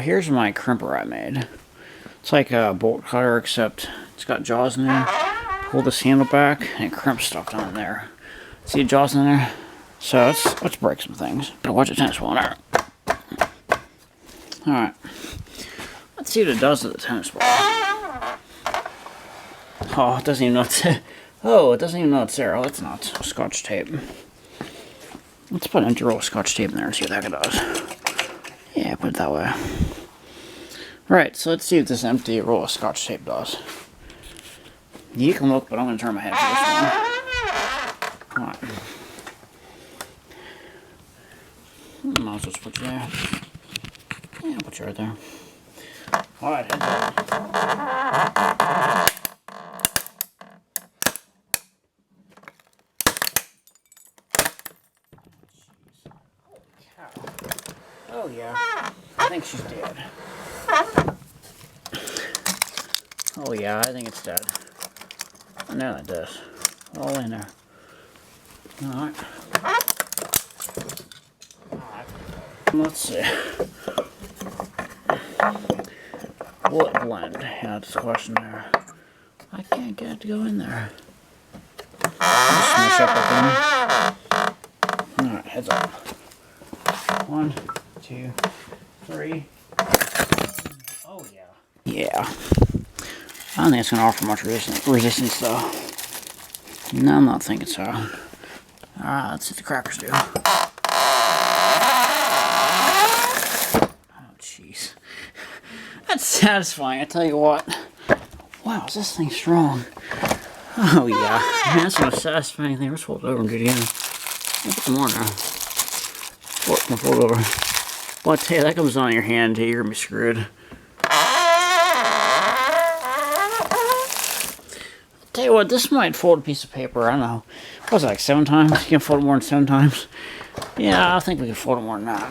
here's my crimper I made. It's like a bolt cutter, except it's got jaws in there. Pull this handle back, and it crimps stuff down there. See the jaws in there? So let's break some things. Gotta watch the tennis ball in there. Alright. Let's see what it does to the tennis ball. Oh, it doesn't even know it's there. Oh, it doesn't even know it's there. Oh, that's not Scotch tape. Let's put an empty roll of Scotch tape in there and see what that does. Yeah, put it that way. Right, so let's see what this empty roll of Scotch tape does. You can look, but I'm going to turn my head for this one. Alright. I'll just put you there. Yeah, I'll put you right there. Alright, heads up. Oh yeah, I think she's dead. Oh yeah, I think it's dead. I know that does. All in there. Alright. Let's see. Will it blend? Yeah, that's the question there. I can't get it to go in there. Just smush up with them. Alright, heads up. 1, 2, 3. Oh yeah. Yeah. I don't think it's going to offer much resistance though. No, I'm not thinking so. Alright, let's see what the crackers do. Oh jeez. That's satisfying, I tell you what. Wow, is this thing strong? Oh yeah. Man, that's the most satisfying thing. Let's fold it over and do it again. I'll put some more now. Fold over. Well, I tell you, that comes on your hand, too. You're gonna be screwed. Tell you what, this might fold a piece of paper. I don't know. What was it, like 7 times? You can fold it more than 7 times? Yeah, I think we can fold it more than that.